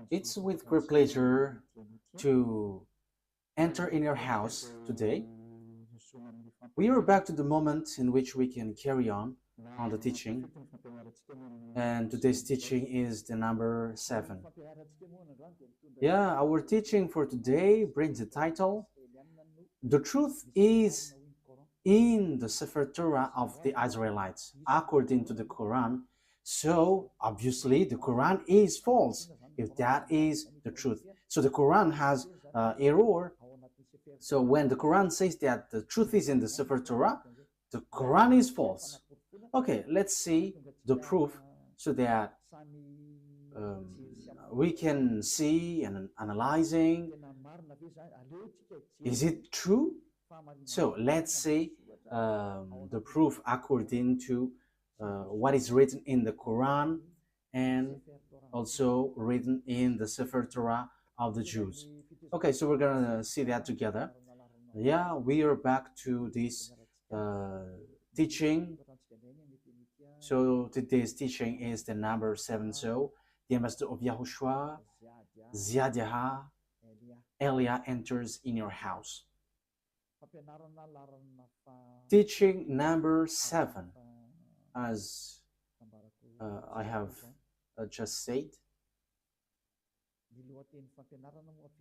It's with great pleasure to enter in your house today. We are back to the moment in which we can carry on the teaching, and today's teaching is the number 7. Yeah, our teaching for today brings the title, The Truth is in the Sefer Torah of the Israelites, according to the Quran. So, obviously, the Quran is false, if that is the truth. So, the Quran has error. So, when the Quran says that the truth is in the Sefer Torah, the Quran is false. Okay, let's see the proof so that we can see and analyzing, is it true? So let's see the proof according to what is written in the Quran and also written in the Sefer Torah of the Jews. Okay, so we're gonna see that together. Yeah, we are back to this teaching. So today's teaching is the number 7. So the ambassador of YAHOSHUAH, YAHVAH, Elia enters in your house. Teaching number 7, as I have just said,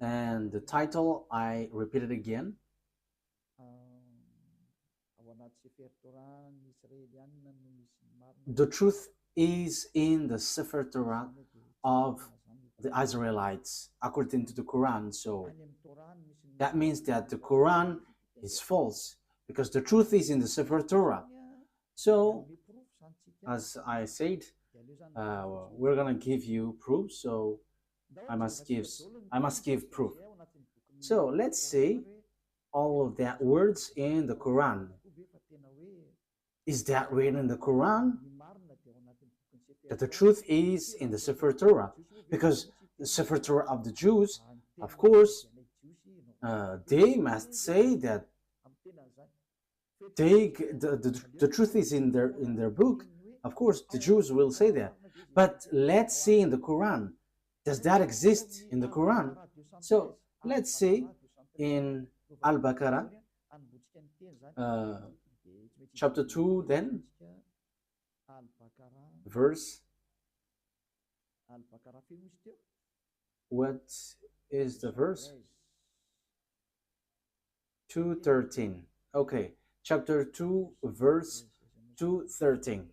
and the title, I repeat it again, The Truth is in the Sefer Torah of the Israelites, according to the Quran. So that means that the Quran is false, because the truth is in the Sefer Torah. So, as I said, we're gonna give you proof. So I must give proof. So let's see all of that words in the Quran. Is that written in the Quran? That the truth is in the Sefer Torah, because the Sefer Torah of the Jews, of course, they must say that the truth is in their book. Of course, the Jews will say that. But let's see in the Quran. Does that exist in the Quran? So let's see in Al-Baqarah, chapter 2, then, verse, what is the verse? 2:13. Okay, chapter 2, verse 2:13.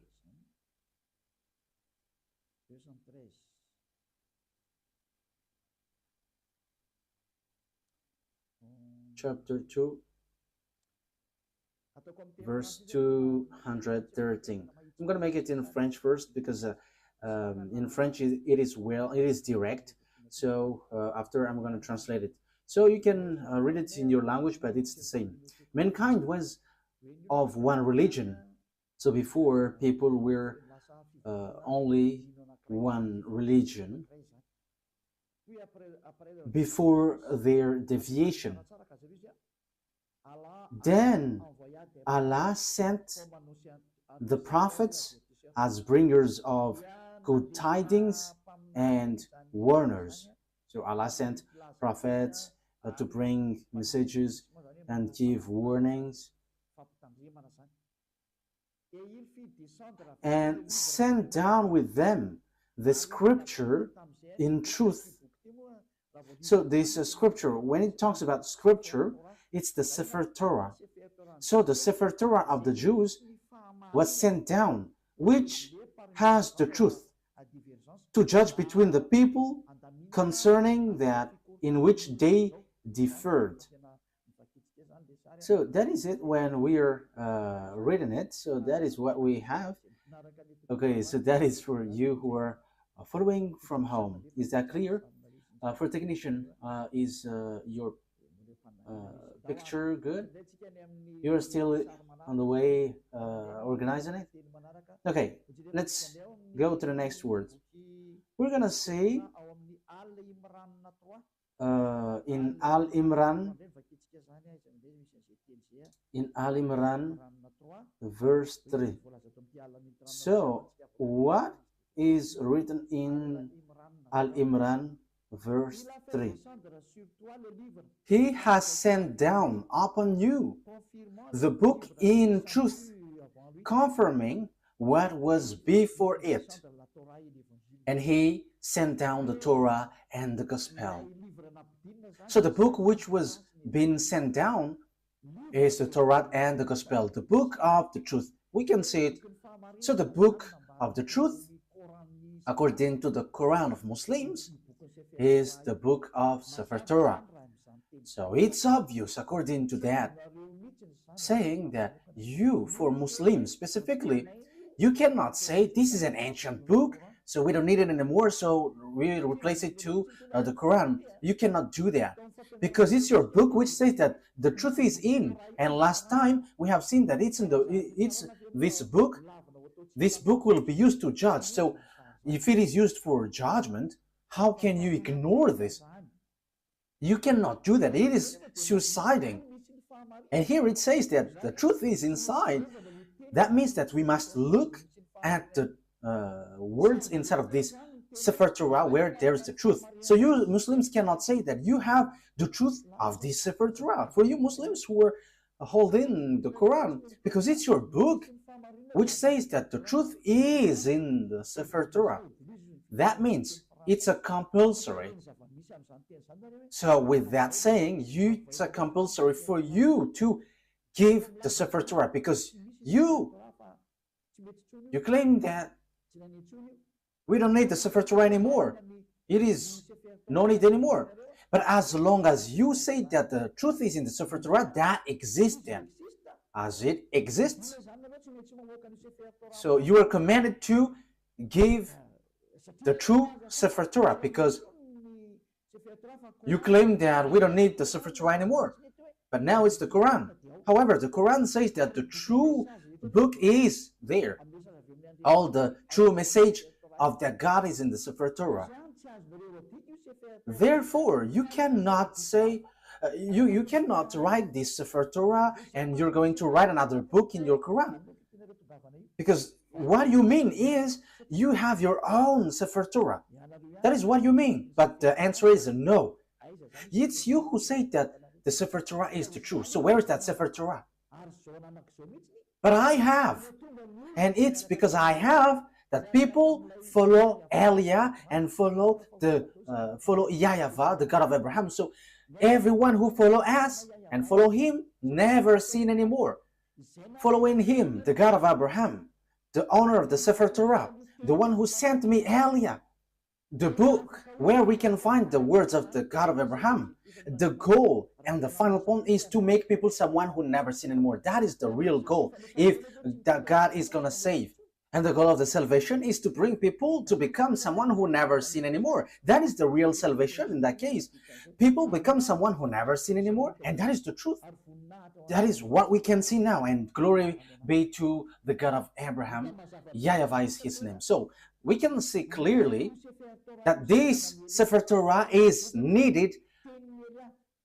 Chapter 2, verse 213. I'm going to make it in French first, because in French it is direct. So after I'm going to translate it. So you can read it in your language, but it's the same. Mankind was of one religion. So before, people were only one religion before their deviation. Then Allah sent the prophets as bringers of good tidings and warners. So Allah sent prophets to bring messages and give warnings, and sent down with them the scripture in truth. So this scripture, when it talks about scripture, it's the Sefer Torah. So the Sefer Torah of the Jews was sent down, which has the truth to judge between the people concerning that in which they differed. So that is it when we are reading it. So that is what we have. Okay, so that is for you who are following from home. Is that clear? For technician, is your picture good? You're still on the way organizing it? Okay, let's go to the next word. We're gonna say in Al-Imran, verse 3. So what is written in Al-Imran verse 3. He has sent down upon you the book in truth, confirming what was before it. And he sent down the Torah and the Gospel. So the book which was being sent down is the Torah and the Gospel, the book of the truth. We can see it. So the book of the truth, according to the Quran of Muslims, is the book of Sefer Torah. So it's obvious, according to that, saying that you, for Muslims specifically, you cannot say this is an ancient book, so we don't need it anymore, so we replace it to the Quran. You cannot do that, because it's your book which says that the truth is in. And last time we have seen that it's this book. This book will be used to judge. So if it is used for judgment, how can you ignore this? You cannot do that. It is suiciding. And here it says that the truth is inside. That means that we must look at the words inside of this Sefer Torah where there is the truth. So you Muslims cannot say that you have the truth of this Sefer Torah. For you Muslims who are holding the Quran, because it's your book which says that the truth is in the Sefer Torah. That means it's a compulsory. So with that saying, it's a compulsory for you to give the Sefer Torah, because you claim that we don't need the Sefer Torah anymore. It is no need anymore. But as long as you say that the truth is in the Sefer Torah, that exists then, as it exists. So you are commanded to give the true Sefer Torah, because you claim that we don't need the Sefer Torah anymore. But now it's the Quran. However, the Quran says that the true book is there. All the true message of that God is in the Sefer Torah. Therefore, you cannot say, you cannot write this Sefer Torah and you're going to write another book in your Quran. Because what you mean is you have your own Sefer Torah. That is what you mean. But the answer is no. It's you who say that the Sefer Torah is the truth. So where is that Sefer Torah? But I have. And it's because I have that people follow Eliah and follow YAHVAH, the God of Abraham. So everyone who follow us and follow him never sin anymore. Following him, the God of Abraham, the owner of the Sefer Torah, the one who sent me Eliah, the book where we can find the words of the God of Abraham. The goal and the final point is to make people someone who never sin anymore. That is the real goal, if that God is going to save. And the goal of the salvation is to bring people to become someone who never sin anymore. That is the real salvation in that case. People become someone who never sin anymore, and that is the truth. That is what we can see now, and glory be to the God of Abraham. YAHVAH is his name. So we can see clearly that this Sefer Torah is needed,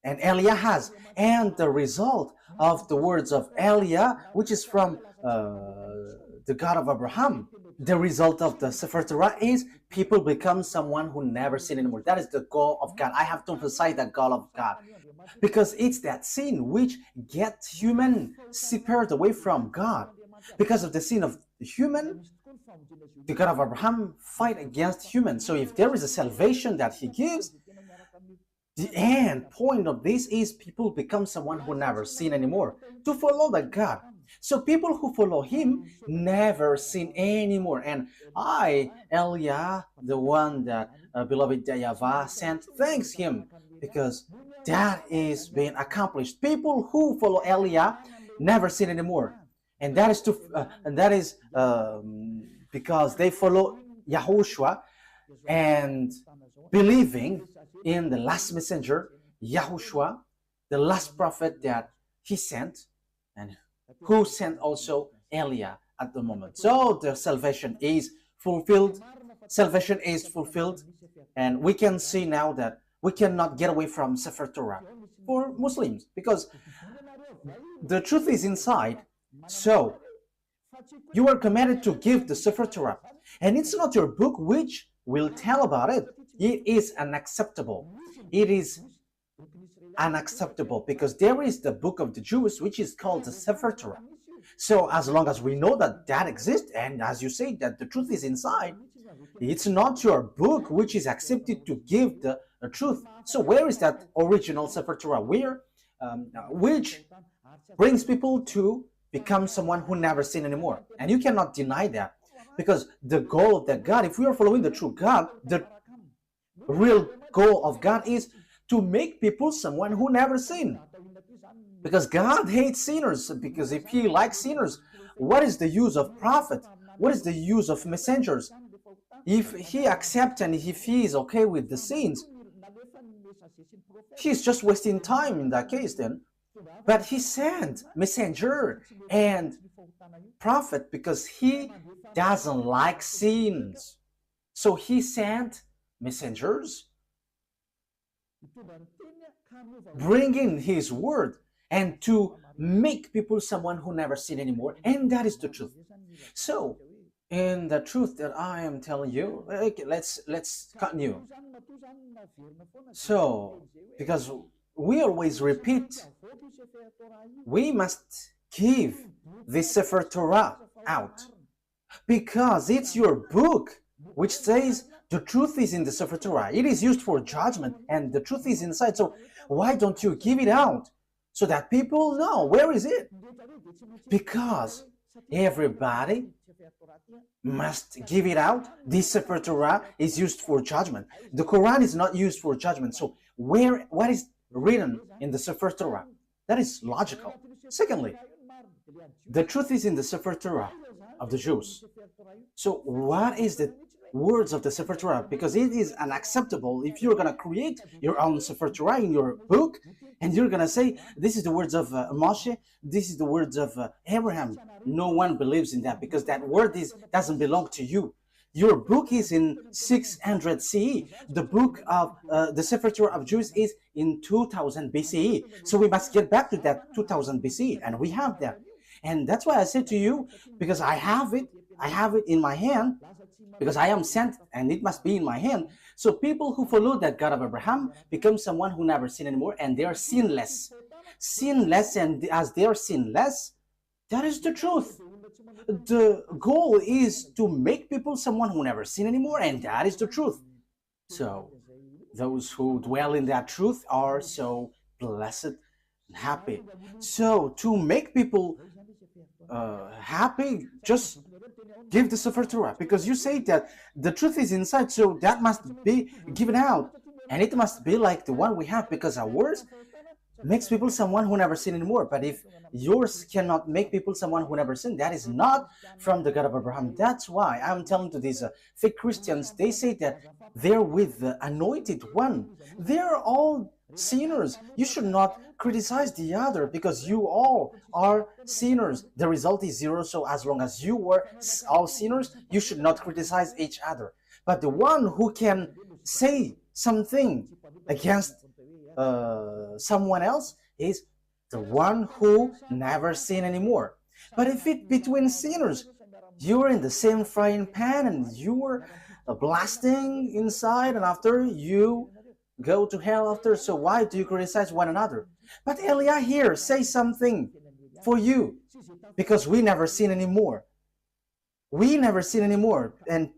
and Eliah has. And the result of the words of Eliah, which is from the God of Abraham, the result of the Sefer Torah is people become someone who never sin anymore. That is the goal of God. I have to emphasize that goal of God, because it's that sin which gets human separated away from God. Because of the sin of the human, the God of Abraham fight against humans. So if there is a salvation that he gives, the end point of this is people become someone who never sin anymore, to follow that God. So people who follow him never sin anymore. And I, Eliah, the one that beloved YAHVAH sent, thanks him, because that is being accomplished. People who follow Eliah never sin anymore. And that is because they follow YAHOSHUAH and believing in the last messenger, YAHOSHUAH, the last prophet that he sent, and who sent also Eliah at the moment. So the salvation is fulfilled. Salvation is fulfilled. And we can see now that we cannot get away from Sefer Torah for Muslims, because the truth is inside. So you are commanded to give the Sefer Torah. And it's not your book which will tell about it. It is unacceptable. It is unacceptable because there is the book of the Jews which is called the Sefer Torah. So as long as we know that that exists, and as you say that the truth is inside, it's not your book which is accepted to give the truth. So where is that original Sefer Torah? Where, which brings people to become someone who never sin anymore. And you cannot deny that, because the goal of that God, if we are following the true God, the real goal of God is to make people someone who never sin. Because God hates sinners, because if he likes sinners, what is the use of prophet? What is the use of messengers? If he accepts and if he is okay with the sins, he's just wasting time in that case then. But he sent messenger and prophet because he doesn't like sins. So he sent messengers bringing his word and to make people someone who never sin anymore. And that is the truth. So in the truth that I am telling you, okay, let's continue. So because we always repeat, we must give this Sefer Torah out because it's your book which says the truth is in the Sefer Torah. It is used for judgment and the truth is inside. So why don't you give it out so that people know where is it? Because everybody must give it out. This Sefer Torah is used for judgment. The Quran is not used for judgment. So what is written in the Sefer Torah? That is logical. Secondly, the truth is in the Sefer Torah of the Jews. So what is the words of the Sefer Torah? Because it is unacceptable if you're going to create your own Sefer Torah in your book and you're going to say, this is the words of Moshe, this is the words of Abraham. No one believes in that because that word doesn't belong to you. Your book is in 600 CE. The book of the Sefer Torah of Jews is in 2000 BCE. So we must get back to that 2000 BCE, and we have that. And that's why I said to you, because I have it in my hand, because I am sent and it must be in my hand. So people who follow that God of Abraham become someone who never sin anymore, and they are sinless. Sinless, and as they are sinless, that is the truth. The goal is to make people someone who never sin anymore, and that is the truth. So those who dwell in that truth are so blessed and happy. So to make people happy, just give the Sefer Torah, because you say that the truth is inside, so that must be given out, and it must be like the one we have, because ours makes people someone who never sin anymore. But if yours cannot make people someone who never sin, that is not from the God of Abraham. That's why I'm telling to these fake Christians, they say that they're with the anointed one. They're all sinners. You should not criticize the other because you all are sinners. The result is zero. So as long as you were all sinners, you should not criticize each other. But the one who can say something against someone else is the one who never sin anymore. But if it between sinners, you're in the same frying pan and you're blasting inside, and after you go to hell after, so why do you criticize one another? But Elia here says something for you, because we never sin anymore. We never sin anymore. And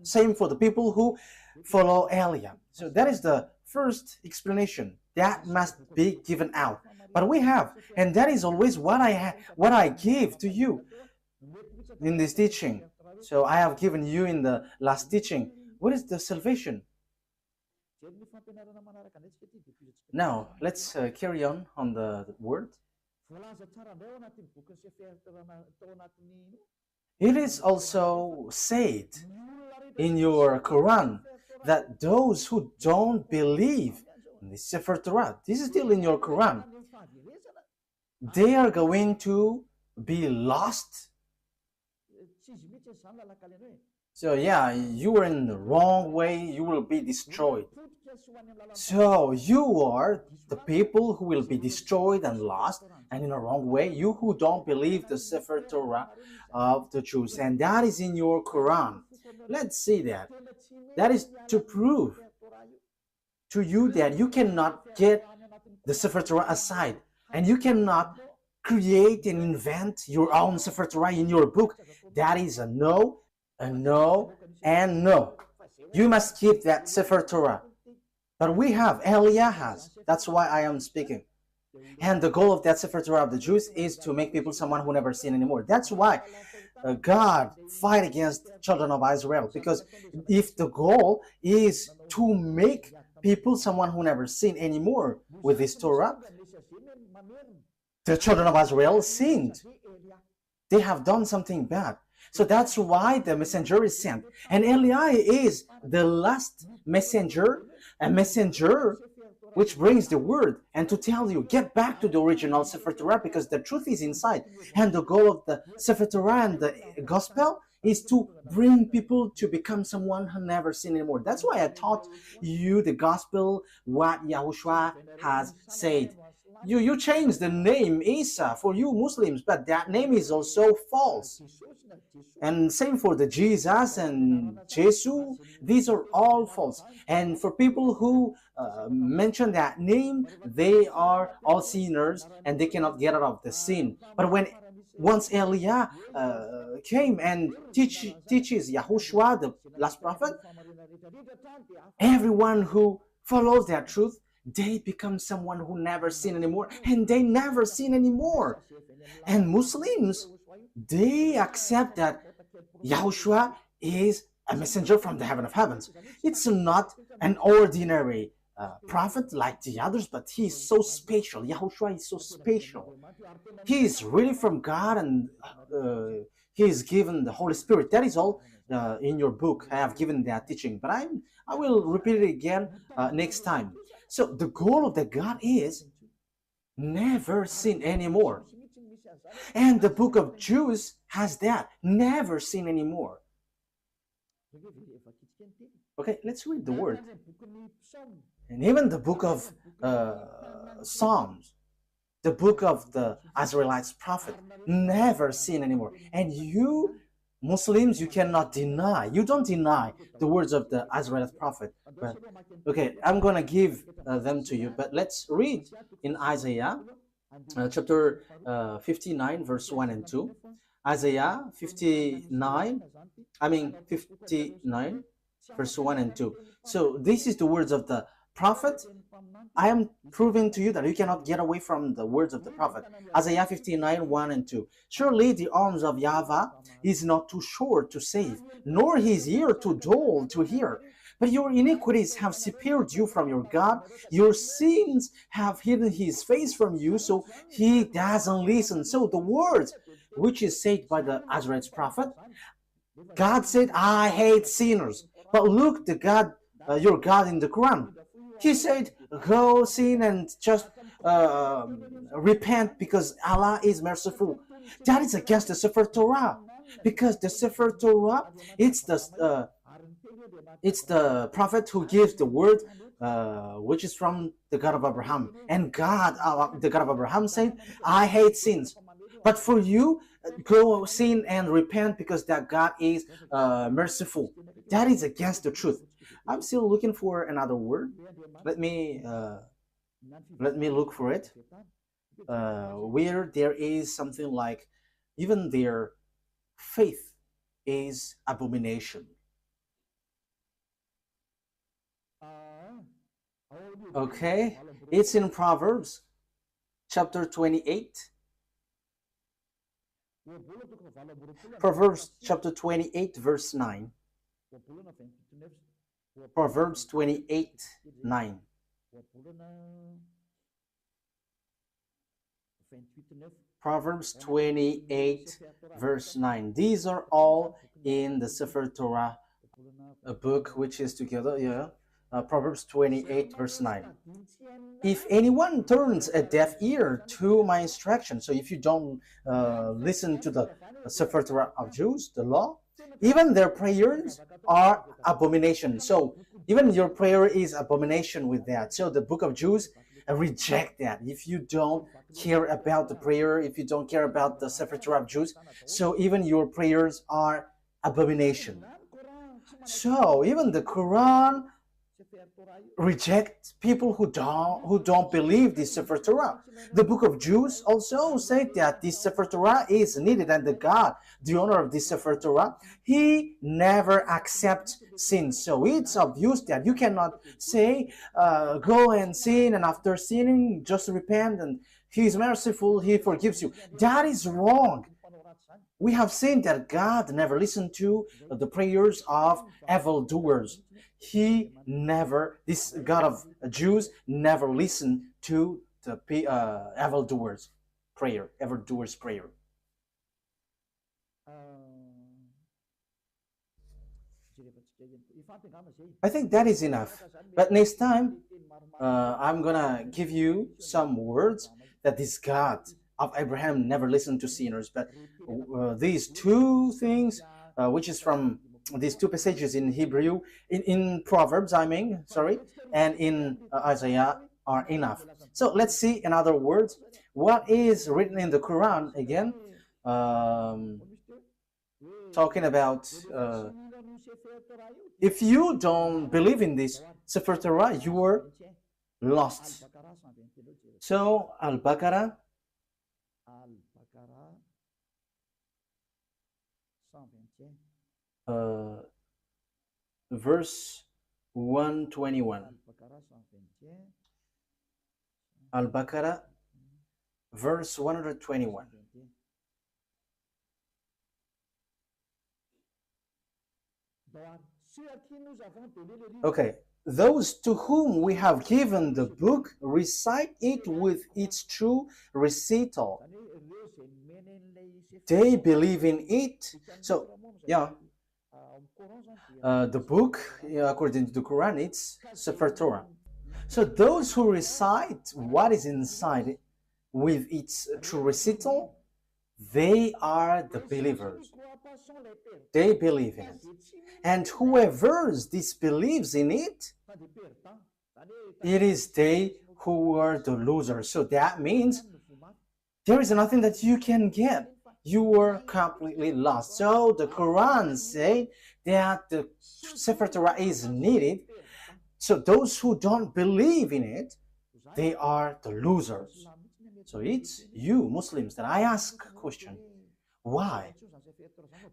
same for the people who follow Elia. So that is the first explanation. That must be given out. But we have, and that is always what I give to you in this teaching. So I have given you in the last teaching. What is the salvation? Now, let's carry on the word. It is also said in your Quran that those who don't believe in the Sefer Torah, this is still in your Quran, they are going to be lost. So yeah, you are in the wrong way, you will be destroyed. So you are the people who will be destroyed and lost and in a wrong way, you who don't believe the Sefer Torah of the Jews, and that is in your Quran. Let's see that. That is to prove to you that you cannot get the Sefer Torah aside, and you cannot create and invent your own Sefer Torah in your book. That is a no, and no. You must keep that Sefer Torah. But we have, Eliah has. That's why I am speaking. And the goal of that Sefer Torah of the Jews is to make people someone who never sin anymore. That's why God fight against children of Israel. Because if the goal is to make people someone who never sin anymore with this Torah, the children of Israel sinned. They have done something bad. So that's why the messenger is sent. And Eliah is the last messenger, a messenger which brings the word and to tell you, get back to the original Sefer Torah because the truth is inside. And the goal of the Sefer Torah and the gospel is to bring people to become someone who never sinned anymore. That's why I taught you the gospel, what YAHOSHUAH has said. You changed the name Isa for you Muslims, but that name is also false. And same for the Jesus and Jesus, these are all false. And for people who mention that name, they are all sinners and they cannot get out of the sin. But once Eliah came and teaches YAHOSHUAH, the last prophet, everyone who follows that truth, they become someone who never sin anymore, and they never sin anymore. And Muslims, they accept that YAHOSHUAH is a messenger from the heaven of heavens. It's not an ordinary prophet like the others, but he is so special. YAHOSHUAH is so special. He is really from God, and he is given the Holy Spirit. That is all in your book. I have given that teaching, but I will repeat it again next time. So the goal of the God is never sin anymore. And the book of Jews has that, never sin anymore. Okay, let's read the word. And even the book of Psalms, the book of the Israelites prophet, never sin anymore. And you Muslims, you cannot deny, you don't deny the words of the Israelite prophet. But, okay, I'm going to give them to you, but let's read in Isaiah chapter 59, verse 1 and 2. Isaiah 59, verse 1 and 2. So this is the words of the prophet. I am proving to you that you cannot get away from the words of the prophet. Isaiah 59, 1 and 2. Surely the arms of YAHVAH is not too short to save, nor his ear too dull to hear. But your iniquities have separated you from your God. Your sins have hidden his face from you, so he doesn't listen. So the words which is said by the Israelite prophet, God said, I hate sinners. But look, the God, your God in the Quran, he said, go sin and just repent because Allah is merciful. That is against the Sefer Torah, because the Sefer Torah, it's the prophet who gives the word, which is from the God of Abraham. And God, the God of Abraham, said, I hate sins. But for you, go sin and repent because that God is merciful. That is against the truth. I'm still looking for another word. Let me look for it. Where there is something like, even their faith is abomination. Okay, it's in Proverbs chapter 28. Proverbs chapter 28, verse 9. Proverbs 28, 9. Proverbs 28, verse 9. These are all in the Sefer Torah, a book which is together, Proverbs 28, verse 9. If anyone turns a deaf ear to my instruction, so if you don't listen to the Sefer Torah of Jews, the law, even their prayers are abomination. So even your prayer is abomination with that. So the book of Jews reject that. If you don't care about the prayer, if you don't care about the Sefer Torah of Jews, so even your prayers are abomination. So even the Quran reject people who don't believe this Sefer Torah. The book of Jews also said that this Sefer Torah is needed, and the God, the owner of this Sefer Torah, he never accepts sin. So it's obvious that you cannot say go and sin, and after sinning just repent and he is merciful, he forgives you. That is wrong. We have seen that God never listened to the prayers of evildoers. He never, this God of Jews, never listened to the evildoers' prayer. I think that is enough. But next time, I'm gonna give you some words that this God of Abraham never listened to sinners. But these two things, which is from these two passages in Hebrew, in Proverbs, and in Isaiah are enough. So let's see in other words what is written in the Quran again, talking about if you don't believe in this Sefer Torah, you were lost. So Al-Baqarah verse 121. Al-Baqarah verse 121. Okay, those to whom we have given the book recite it with its true recital. They believe in it. So, yeah, the book, according to the Quran, it's Sefer Torah. So those who recite what is inside it with its true recital, they are the believers. They believe in it. And whoever disbelieves in it, it is they who are the losers. So that means there is nothing that you can get. You are completely lost. So the Quran says that the Sefer Torah is needed. So those who don't believe in it, they are the losers. So it's you Muslims that I ask a question. Why?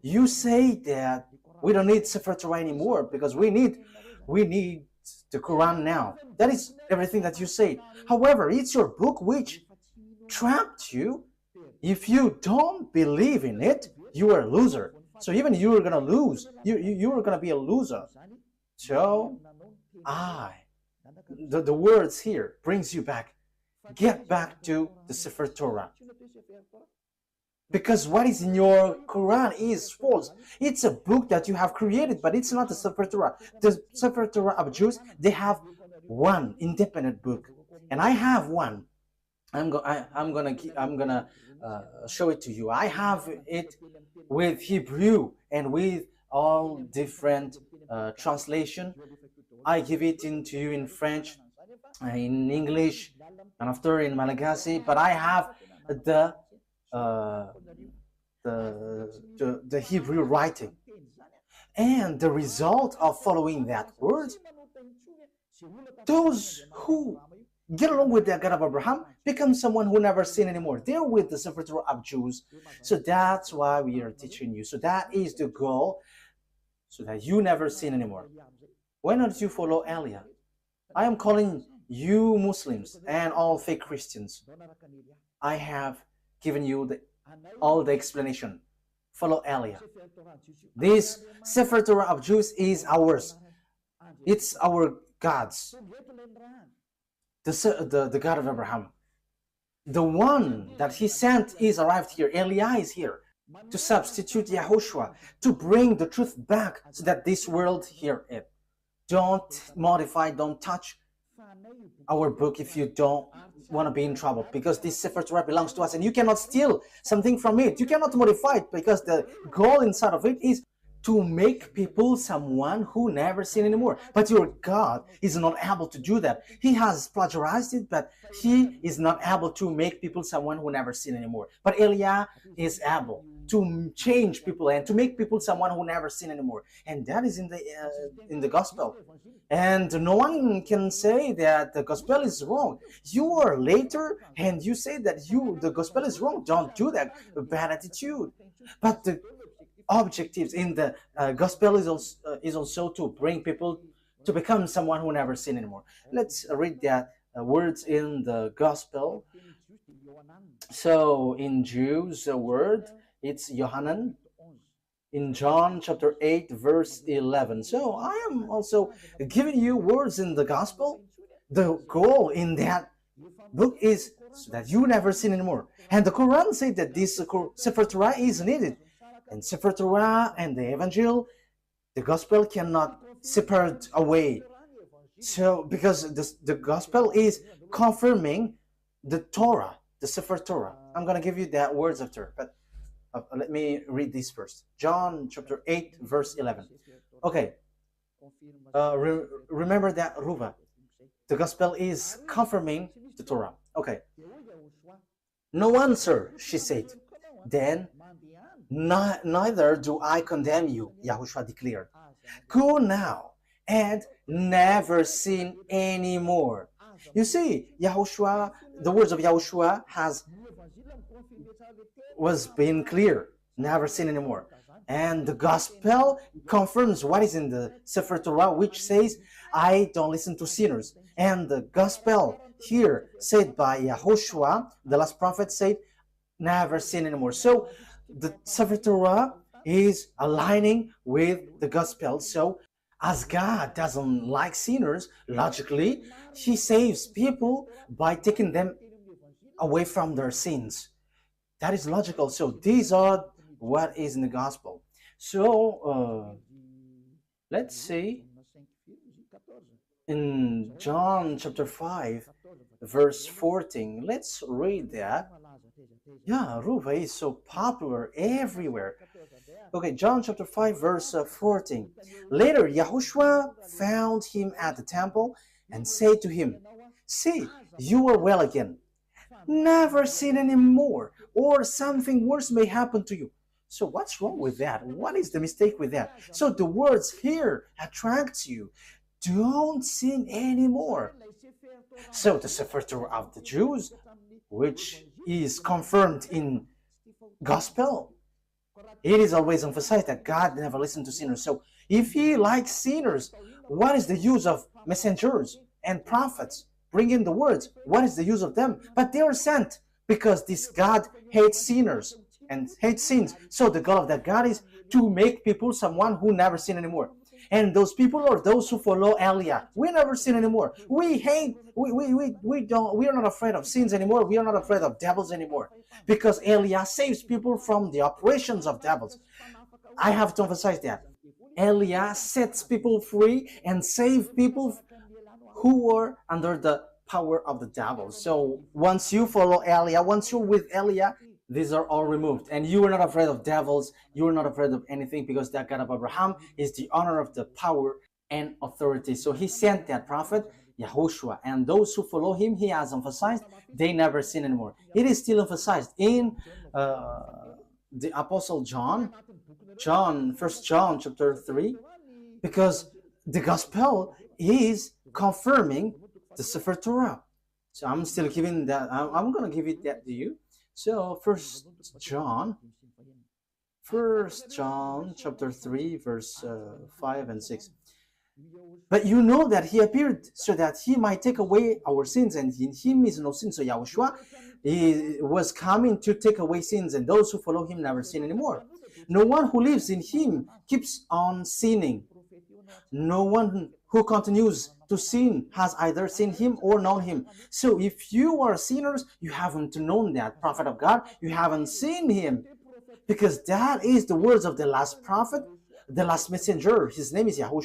You say that we don't need Sefer Torah anymore because we need the Quran now. That is everything that you say. However, it's your book which trapped you. If you don't believe in it, you are a loser. So even you are gonna lose. You are gonna be a loser. So the words here brings you back. Get back to the Sefer Torah. Because what is in your Quran is false. It's a book that you have created, but it's not the Sefer Torah. The Sefer Torah of Jews, they have one independent book, and I have one. I'm gonna show it to you. I have it with Hebrew and with all different translation. I give it into you in French, in English, and after in Malagasy. But I have the Hebrew writing, and the result of following that word, those who get along with the God of Abraham become someone who never sin anymore. They're with the Sefer Torah of Jews. So that's why we are teaching you. So that is the goal, so that you never sin anymore. Why don't you follow Elia? I am calling you Muslims and all fake Christians. I have given you all the explanation. Follow Elia. This Sefer Torah of Jews is ours. It's our God's. The God of Abraham. The one that he sent is arrived here. Elia is here to substitute YAHOSHUAH, to bring the truth back so that this world hear it. Don't modify, don't touch our book if you don't want to be in trouble, because this Sefer Torah belongs to us and you cannot steal something from it. You cannot modify it, because the goal inside of it is to make people someone who never sin anymore. But your God is not able to do that. He has plagiarized it, but he is not able to make people someone who never sin anymore. But Elia is able to change people and to make people someone who never sin anymore. And that is in the gospel. And no one can say that the gospel is wrong. You are later and you say that the gospel is wrong. Don't do that. Bad attitude. But the objectives in the gospel is also to bring people to become someone who never sin anymore. Let's read that words in the gospel. So in Jews, the word, it's Yohanan. In John chapter 8, verse 11. So I am also giving you words in the gospel. The goal in that book is so that you never sin anymore. And the Quran said that this Sefer Torah is needed. And Sefer Torah and the Evangel, the gospel cannot separate away. So because the gospel is confirming the Torah, the Sefer Torah. I'm going to give you that words after, but let me read this first. John chapter 8, verse 11. Okay. Remember that, Ruva. The gospel is confirming the Torah. Okay. No answer, she said. Then, neither do I condemn you, YAHOSHUAH declared. Go now and never sin anymore. You see, YAHOSHUAH, the words of YAHOSHUAH was being clear. Never sin anymore. And the gospel confirms what is in the Sefer Torah, which says, I don't listen to sinners. And the gospel here said by YAHOSHUAH, the last prophet, said, never sin anymore. So the Sefer Torah is aligning with the gospel. So as God doesn't like sinners, logically, he saves people by taking them away from their sins. That is logical. So these are what is in the gospel. So let's see in John chapter 5 verse 14. Let's read that. Yeah, Ruva is so popular everywhere. Okay, John chapter 5 verse 14. Later YAHOSHUAH found him at the temple and said to him, see, you are well again. Never sin anymore, or something worse may happen to you. So what's wrong with that? What is the mistake with that? So the words here attract you. Don't sin anymore. So the Sefer Torah of the Jews, which is confirmed in gospel, it is always emphasized that God never listened to sinners. So if he likes sinners, what is the use of messengers and prophets? Bring in the words. What is the use of them? But they are sent because this God hates sinners and hates sins. So the goal of that God is to make people someone who never sin anymore. And those people are those who follow Eliah. We never sin anymore. We are not afraid of sins anymore. We are not afraid of devils anymore. Because Eliah saves people from the operations of devils. I have to emphasize that. Eliah sets people free and saves people who are under the power of the devil. So once you follow Eliah, once you're with Eliah, these are all removed. And you are not afraid of devils. You are not afraid of anything because that God of Abraham is the honor of the power and authority. So he sent that prophet, YAHOSHUAH. And those who follow him, he has emphasized, they never sin anymore. It is still emphasized in the Apostle John, 1 John chapter 3, because the gospel is confirming the Sefer Torah. So I'm still giving that, I'm going to give it that to you. So 1 John chapter 3 verse 5 and 6. But you know that he appeared so that he might take away our sins, and in him is no sin. So YAHOSHUAH was coming to take away sins, and those who follow him never sin anymore. No one who lives in him keeps on sinning. No one who continues to sin has either seen him or known him. So if you are sinners, you haven't known that prophet of God, you haven't seen him, because that is the words of the last prophet, the last messenger. His name is YAHOSHUAH.